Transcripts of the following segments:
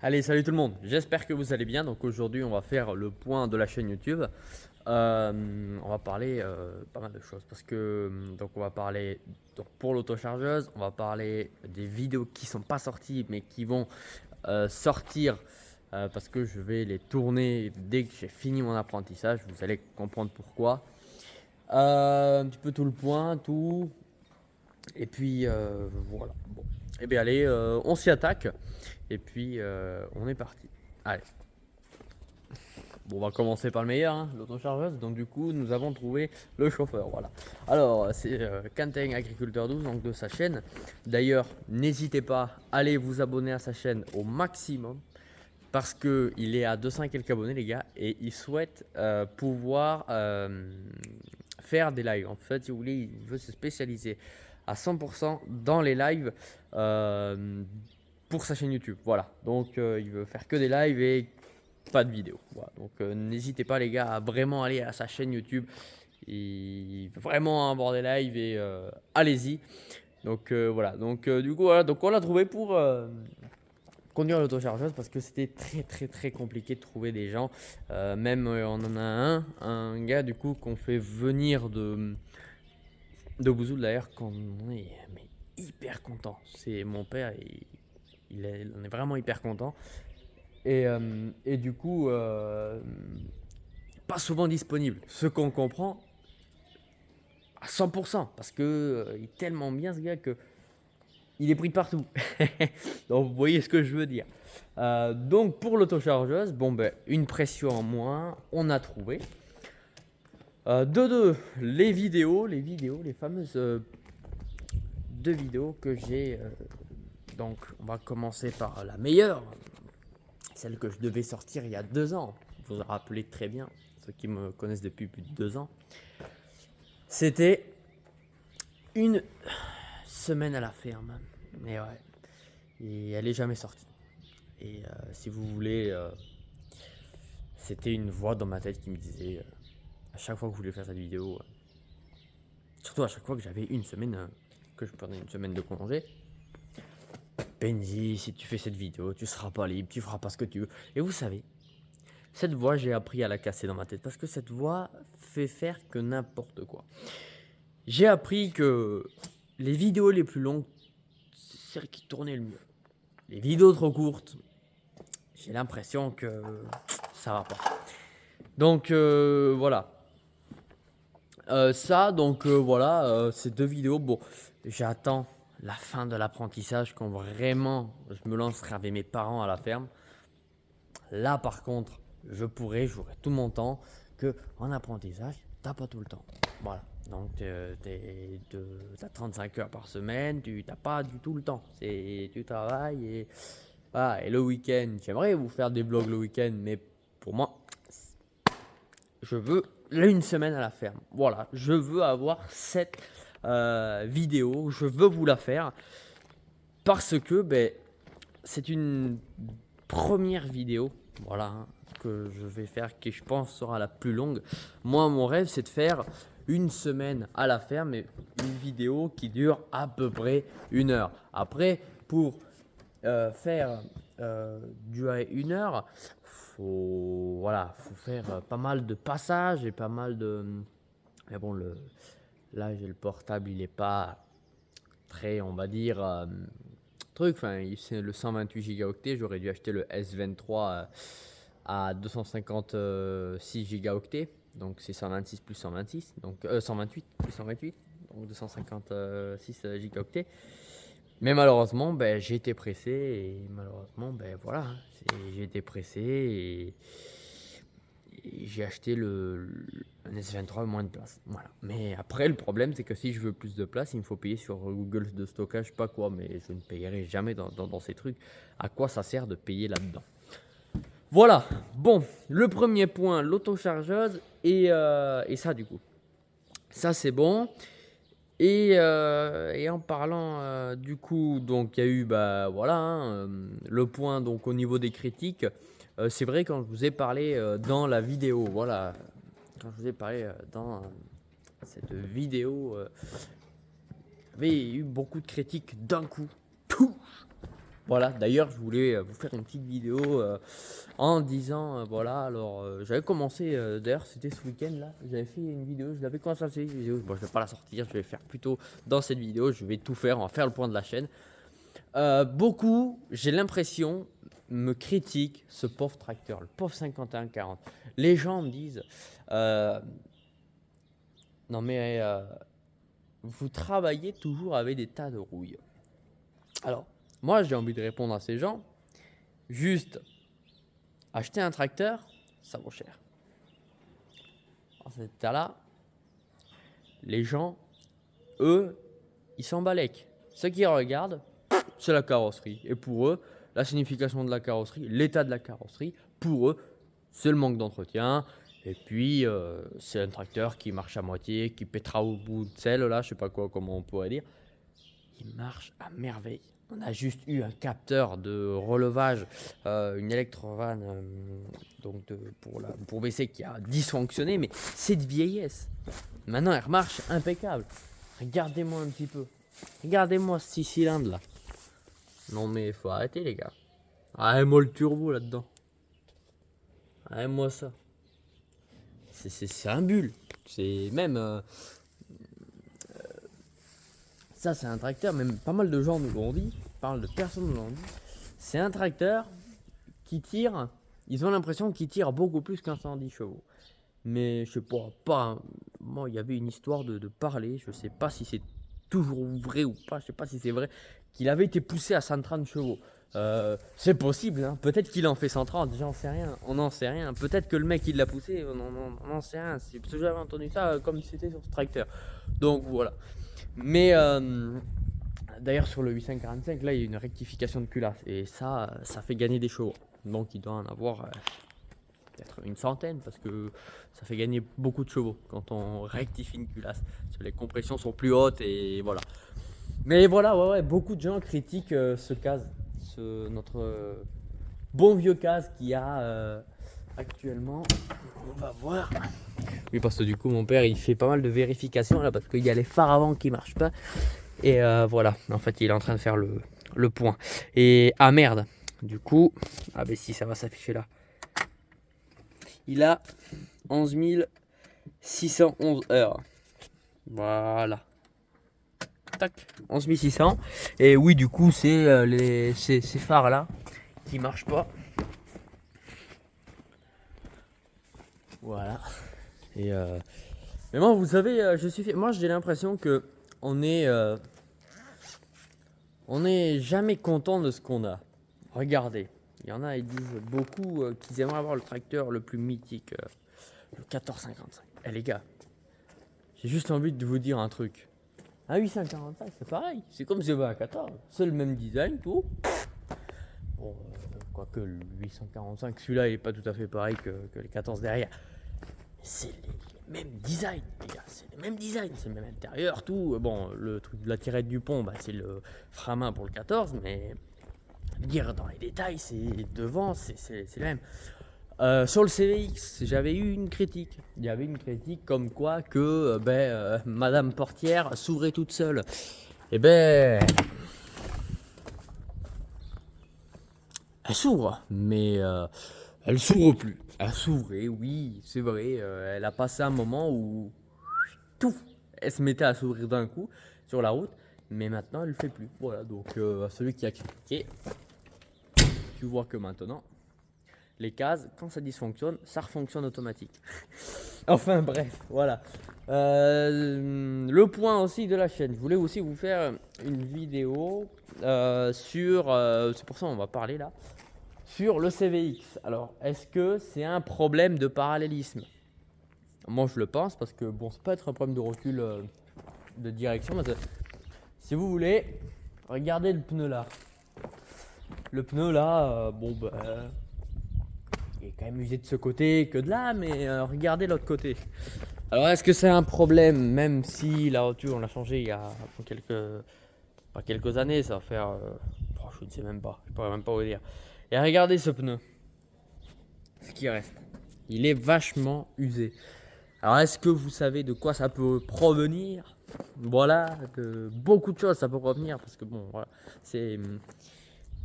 Allez, salut tout le monde, j'espère que vous allez bien. Donc aujourd'hui, on va faire le point de la chaîne YouTube. On va parler pas mal de choses parce que donc on va parler donc pour l'autochargeuse, on va parler des vidéos qui sont pas sorties mais qui vont sortir parce que je vais les tourner dès que j'ai fini mon apprentissage. Vous allez comprendre pourquoi. Un petit peu tout le point, tout. Et puis voilà. Bon. Et bien allez, on s'y attaque. Et puis on est parti. Allez. Bon, on va commencer par le meilleur, hein, l'autochargeuse. Donc du coup, nous avons trouvé le chauffeur. Voilà. Alors, c'est Quentin Agriculteur 12, donc de sa chaîne. D'ailleurs, n'hésitez pas à aller vous abonner à sa chaîne au maximum. Parce qu'il est à 200 et quelques abonnés, les gars. Et il souhaite pouvoir faire des lives. En fait, si vous voulez, il veut se spécialiser à 100% dans les lives pour sa chaîne YouTube. Voilà. Donc, il veut faire que des lives et pas de vidéo. Voilà. Donc, n'hésitez pas, les gars, à vraiment aller à sa chaîne YouTube. Il veut vraiment avoir des lives et allez-y. Donc, voilà. Donc, du coup, voilà. Donc, on l'a trouvé pour conduire l'autochargeuse parce que c'était très compliqué de trouver des gens. Même on en a un gars du coup qu'on fait venir de Bouzoul d'ailleurs, qu'on est mais hyper content. C'est mon père, on est vraiment hyper content. Et du coup, pas souvent disponible. Ce qu'on comprend à 100% parce que il est tellement bien ce gars que il est pris de partout. Donc vous voyez ce que je veux dire. Donc pour l'autochargeuse, bon ben une pression en moins, on a trouvé. De deux, les fameuses deux vidéos que j'ai. Donc on va commencer par la meilleure, celle que je devais sortir il y a 2 ans. Vous vous rappelez très bien, ceux qui me connaissent depuis plus de 2 ans. C'était une semaine à la ferme. Et ouais, et elle est jamais sortie. Et si vous voulez, c'était une voix dans ma tête qui me disait à chaque fois que je voulais faire cette vidéo, surtout à chaque fois que j'avais une semaine, que je prenais une semaine de congé. Benji, si tu fais cette vidéo, tu seras pas libre, tu feras pas ce que tu veux. Et vous savez, cette voix, j'ai appris à la casser dans ma tête parce que cette voix fait faire que n'importe quoi. J'ai appris que les vidéos les plus longues, c'est celles qui tournaient le mieux. Les vidéos trop courtes, j'ai l'impression que ça va pas. Donc voilà. Voilà, ces deux vidéos. Bon, j'attends la fin de l'apprentissage quand vraiment je me lancerai avec mes parents à la ferme. Là, par contre, j'aurai tout mon temps que en apprentissage, t'as pas tout le temps. Voilà. Donc, t'as 35 heures par semaine, tu n'as pas du tout le temps. Tu travailles et, voilà, et le week-end, j'aimerais vous faire des vlogs le week-end, mais pour moi, je veux une semaine à la ferme. Voilà, je veux avoir cette vidéo, je veux vous la faire parce que c'est une première vidéo, voilà, hein, que je vais faire qui je pense sera la plus longue. Moi, mon rêve, c'est de faire une semaine à la ferme et une vidéo qui dure à peu près 1 heure. Après, pour faire durer 1 heure, faut faire pas mal de passages et pas mal de. Mais bon, là j'ai le portable, il est pas très, on va dire, truc. Enfin, c'est le 128 Go. J'aurais dû acheter le S23 à 256 Go. Donc c'est 126 plus 126, donc 128 plus 128, donc 256 Go. Mais malheureusement, j'ai été pressé et malheureusement, voilà, hein, j'ai été pressé et j'ai acheté un S23 moins de place. Voilà. Mais après, le problème, c'est que si je veux plus de place, il me faut payer sur Google de stockage, je sais pas quoi, mais je ne payerai jamais dans ces trucs. À quoi ça sert de payer là-dedans? Voilà. Bon, le premier point, l'autochargeuse et ça, du coup. Ça, c'est bon. Et en parlant du coup, donc il y a eu voilà, hein, le point donc au niveau des critiques. C'est vrai quand je vous ai parlé dans la vidéo, voilà, quand je vous ai parlé dans cette vidéo, j'avais eu beaucoup de critiques d'un coup. Pouh. Voilà, d'ailleurs, je voulais vous faire une petite vidéo en disant, voilà, alors j'avais commencé, d'ailleurs, c'était ce week-end là, j'avais fait une vidéo, je l'avais commencé cette vidéo, bon, je vais pas la sortir, je vais faire plutôt dans cette vidéo, je vais tout faire, on va faire le point de la chaîne. Beaucoup, j'ai l'impression, me critiquent ce pauvre tracteur, le pauvre 5140. Les gens me disent, non mais vous travaillez toujours avec des tas de rouille. Alors, moi, j'ai envie de répondre à ces gens. Juste, acheter un tracteur, ça vaut cher. Dans cet état-là, les gens, eux, ils s'en balèquent. Ce qu'ils regardent, c'est la carrosserie. Et pour eux, la signification de la carrosserie, l'état de la carrosserie, pour eux, c'est le manque d'entretien. Et puis, c'est un tracteur qui marche à moitié, qui pètera au bout de selle, là, je sais pas quoi, comment on pourrait dire. Il marche à merveille. On a juste eu un capteur de relevage, une Electrovan donc pour WC qui a dysfonctionné, mais c'est de vieillesse. Maintenant, elle marche impeccable. Regardez-moi un petit peu. Regardez-moi ce 6 cylindres là. Non mais il faut arrêter les gars. Arrêtez-moi le turbo là-dedans. Arrêtez-moi ça. C'est un bulle. C'est même... ça c'est un tracteur, même pas mal de gens nous l'ont dit. Pas mal de personnes nous l'ont dit. C'est un tracteur qui tire... Ils ont l'impression qu'il tire beaucoup plus qu'un 110 chevaux. Mais je sais pas, moi il y avait une histoire de parler, je sais pas si c'est toujours vrai ou pas, je sais pas si c'est vrai, qu'il avait été poussé à 130 chevaux. C'est possible, hein. Peut-être qu'il en fait 130, j'en sais rien, on n'en sait rien. Peut-être que le mec il l'a poussé, on n'en sait rien. C'est parce que j'avais entendu ça comme si c'était sur ce tracteur. Donc voilà. Mais d'ailleurs sur le 845, là il y a une rectification de culasse et ça fait gagner des chevaux. Donc il doit en avoir... peut-être une centaine parce que ça fait gagner beaucoup de chevaux quand on rectifie une culasse parce que les compressions sont plus hautes et voilà. Mais voilà, ouais, beaucoup de gens critiquent ce CAZ, notre bon vieux CAZ qu'il y a actuellement. On va voir. Oui, parce que du coup mon père il fait pas mal de vérifications là parce qu'il y a les phares avant qui marchent pas et voilà, en fait il est en train de faire le point et ah merde, du coup ah ben si ça va s'afficher là. Il a 11 611 heures. Voilà. Tac, 11 600. Et oui, du coup, c'est ces phares-là qui marchent pas. Voilà. Et mais moi, vous savez, moi, j'ai l'impression que on est jamais content de ce qu'on a. Regardez. Il y en a, ils disent beaucoup qu'ils aimeraient avoir le tracteur le plus mythique, le 1455. Eh les gars, j'ai juste envie de vous dire un truc. Un 845, c'est pareil. C'est comme ce 14. C'est le même design, tout. Bon, quoique le 845, celui-là, il n'est pas tout à fait pareil que les 14 derrière. C'est les mêmes designs, les gars. C'est les mêmes designs. C'est le même intérieur, tout. Bon, le truc de la tirette du pont, bah, c'est le frein à main pour le 14, mais dire dans les détails, c'est devant, c'est le même. Sur le CVX, j'avais eu une critique. Il y avait une critique comme quoi que Madame Portière s'ouvrait toute seule. Et ben, elle s'ouvre, mais elle s'ouvre plus. Elle s'ouvrait, oui, c'est vrai. Elle a passé un moment où tout, elle se mettait à s'ouvrir d'un coup sur la route, mais maintenant elle le fait plus. Voilà, donc celui qui a critiqué, tu vois que maintenant. Les cases, quand ça dysfonctionne, ça refonctionne automatique. Enfin bref, voilà. Le point aussi de la chaîne. Je voulais aussi vous faire une vidéo sur... c'est pour ça qu'on va parler là. Sur le CVX. Alors, est-ce que c'est un problème de parallélisme? Moi, je le pense parce que, bon, c'est pas être un problème de recul de direction. Mais si vous voulez, regardez le pneu là. Le pneu là, bon, ben... il est quand même usé de ce côté que de là, mais regardez l'autre côté. Alors est-ce que c'est un problème, même si la voiture on l'a changée il y a pas quelques années, ça va faire, je ne sais même pas, je pourrais même pas vous dire. Et regardez ce pneu, ce qui reste, il est vachement usé. Alors est-ce que vous savez de quoi ça peut provenir? Voilà, de beaucoup de choses ça peut provenir, parce que bon, voilà, c'est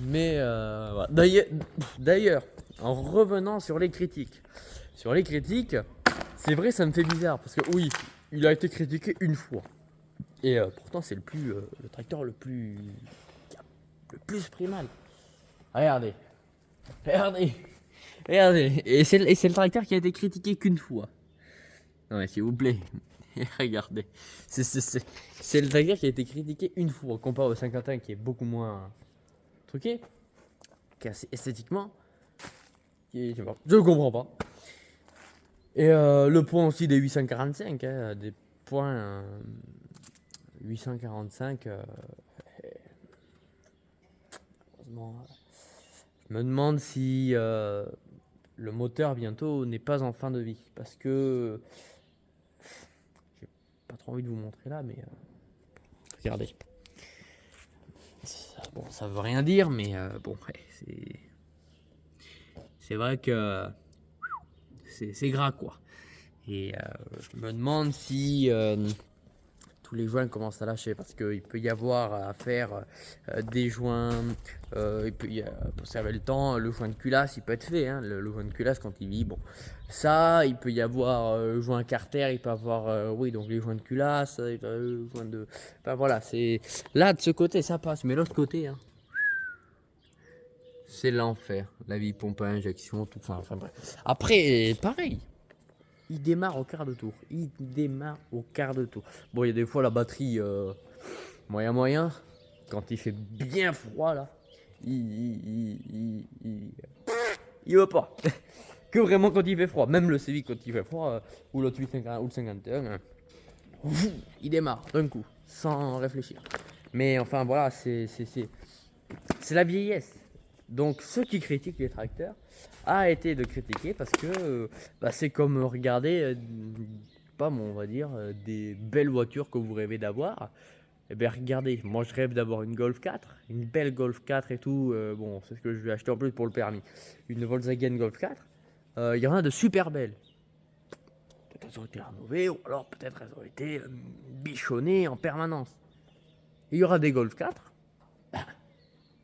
Mais voilà. D'ailleurs, en revenant sur les critiques. C'est vrai, ça me fait bizarre parce que oui, il a été critiqué une fois. Et pourtant, c'est le tracteur le plus pris mal. Regardez, regardez, regardez. Et c'est le tracteur qui a été critiqué qu'une fois. Non, mais s'il vous plaît, regardez. C'est le tracteur qui a été critiqué une fois, comparé au 51 qui est beaucoup moins truqué, qui est assez esthétiquement. Je sais pas, je comprends pas. Et le point aussi des 845, hein, des points 845. Heureusement, je me demande si le moteur bientôt n'est pas en fin de vie. Parce que j'ai pas trop envie de vous montrer là, mais regardez. Bon, ça veut rien dire, mais bon, ouais, c'est vrai que c'est gras quoi. Et je me demande si tous les joints commencent à lâcher parce qu'il peut y avoir à faire des joints, pour servir le temps, le joint de culasse il peut être fait, hein, le joint de culasse quand il vit, bon, ça, il peut y avoir joint carter, il peut avoir, oui, donc les joints de culasse, joint de, enfin voilà, c'est, là de ce côté ça passe, mais l'autre côté, hein, c'est l'enfer, la vie pompe à injection, tout, enfin bref. Après, pareil. Il démarre au quart de tour. Bon, il y a des fois la batterie moyen. Quand il fait bien froid là, il veut pas. Que vraiment quand il fait froid. Même le Civic quand il fait froid, ou l'autre 851 ou le 51, il démarre d'un coup, sans réfléchir. Mais enfin voilà, c'est la vieillesse. Donc ceux qui critiquent les tracteurs arrêtez de critiquer parce que c'est comme regarder pas on va dire des belles voitures que vous rêvez d'avoir. Et bien regardez, moi je rêve d'avoir une Golf 4, une belle Golf 4 et tout, bon c'est ce que je vais acheter en plus pour le permis, une Volkswagen Golf 4. Il y en a de super belles. Peut-être elles ont été rénovées ou alors peut-être elles ont été bichonnées en permanence. Il y aura des Golf 4.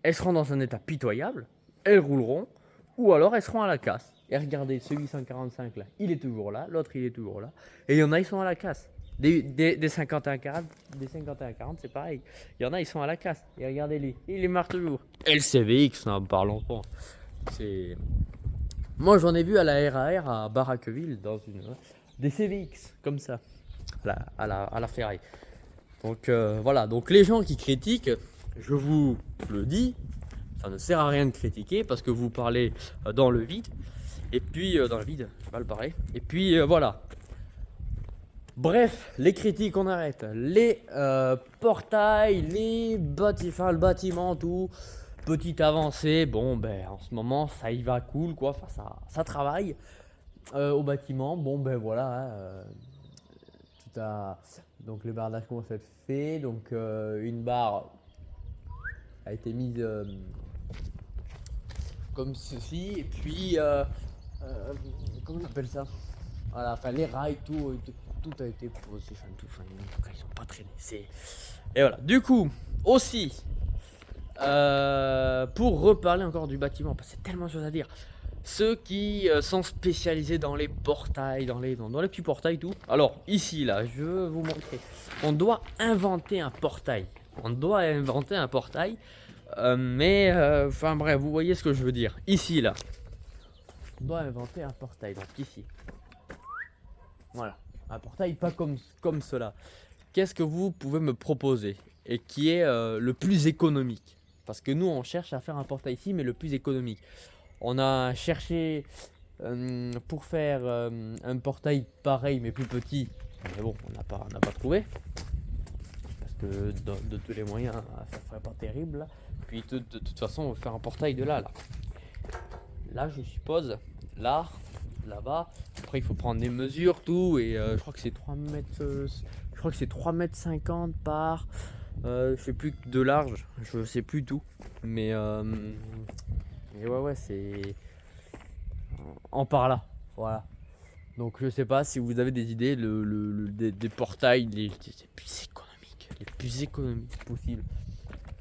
Elles seront dans un état pitoyable, elles rouleront, ou alors elles seront à la casse. Et regardez, ce 845 là, il est toujours là, l'autre il est toujours là, et il y en a, ils sont à la casse. Des 5140, c'est pareil. Il y en a, ils sont à la casse. Et regardez-les, il les marche toujours. Et le CVX, n'en parlons pas. C'est... Moi j'en ai vu à la RAR à Barraqueville, dans des CVX, comme ça, à la ferraille. Donc voilà, donc les gens qui critiquent, je vous le dis, ça ne sert à rien de critiquer parce que vous parlez dans le vide. Et puis, dans le vide, je vais mal parler. Et puis voilà. Bref, les critiques, on arrête. Les portails, le bâtiment, tout. Petite avancée. Bon, ben en ce moment, ça y va cool, quoi. Enfin, ça travaille au bâtiment. Bon, ben voilà. Hein, tout a. Donc, le bardage commence à être fait. Donc, une barre a été mise comme ceci. Et puis, comment on appelle ça? Voilà, enfin, les rails, tout a été posé. Enfin, ils sont pas traînés. Et voilà. Du coup, aussi, pour reparler encore du bâtiment, parce que c'est tellement de choses à dire. Ceux qui sont spécialisés dans les portails, dans les petits portails, tout. Alors, ici, là, je veux vous montrer. On doit inventer un portail. Mais, enfin bref, vous voyez ce que je veux dire. Ici, là. On doit inventer un portail. Donc, ici. Voilà. Un portail pas comme cela. Qu'est-ce que vous pouvez me proposer et qui est le plus économique? Parce que nous, on cherche à faire un portail ici, mais le plus économique. On a cherché pour faire un portail pareil, mais plus petit. Mais bon, on n'a pas trouvé. Parce que de tous les moyens, ça ferait pas terrible. Là. Puis de toute façon, on va faire un portail de là. Là, je suppose. Là. Là-bas. Après, il faut prendre des mesures, tout. Et je crois que c'est 3 mètres. Je crois que c'est 3 mètres 50 par. Je sais plus de large. Je sais plus tout. Mais ouais, c'est. En par là. Voilà. Donc, je sais pas si vous avez des idées. Des portails les plus économiques. Les plus économiques possibles.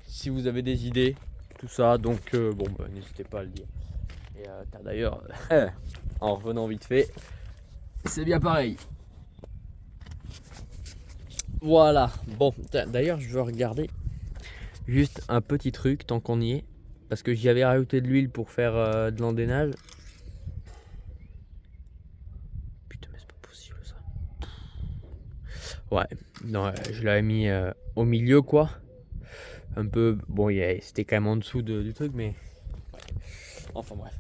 Si vous avez des idées, tout ça. Donc bon, bah, n'hésitez pas à le dire. Et d'ailleurs, en revenant vite fait, c'est bien pareil. Voilà. Bon, d'ailleurs, je veux regarder juste un petit truc tant qu'on y est. Parce que j'y avais rajouté de l'huile pour faire de l'endénage. Putain, mais c'est pas possible ça. Ouais, non, je l'avais mis au milieu quoi. Un peu, bon, c'était quand même en dessous du truc, mais. Enfin bref.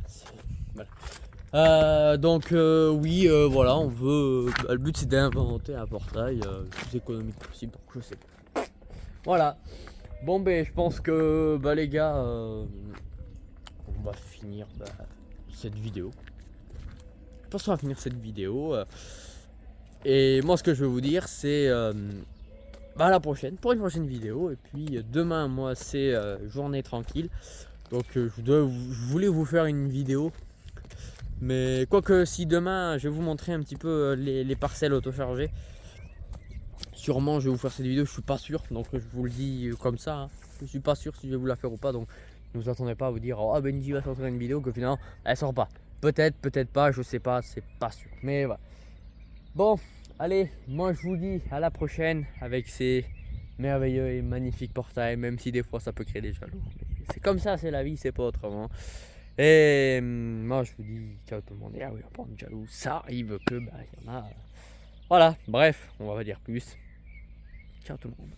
Voilà. Donc oui, voilà, on veut. Le but c'est d'inventer un portail le plus économique possible. Donc je sais pas. Voilà. Bon ben je pense que bah les gars, on va finir cette vidéo. Je pense qu'on va finir cette vidéo. Et moi ce que je veux vous dire c'est à la prochaine pour une prochaine vidéo. Et puis demain moi c'est journée tranquille. Donc je voulais vous faire une vidéo. Mais quoique si demain je vais vous montrer un petit peu les parcelles autochargées. Sûrement je vais vous faire cette vidéo, je suis pas sûr. Donc je vous le dis comme ça. Hein. Je suis pas sûr si je vais vous la faire ou pas. Donc ne vous attendez pas à vous dire oh Benji va sortir une vidéo que finalement elle sort pas. Peut-être, peut-être pas, je sais pas, c'est pas sûr. Mais voilà. Bon, allez, moi je vous dis à la prochaine avec ces merveilleux et magnifiques portails, même si des fois ça peut créer des jaloux. Mais c'est comme ça, c'est la vie, c'est pas autrement. Et moi je vous dis ciao tout le monde. Et ah oui, on va prendre jaloux, ça arrive que il y en a. Voilà, bref, on va pas dire plus. Ciao tout le monde.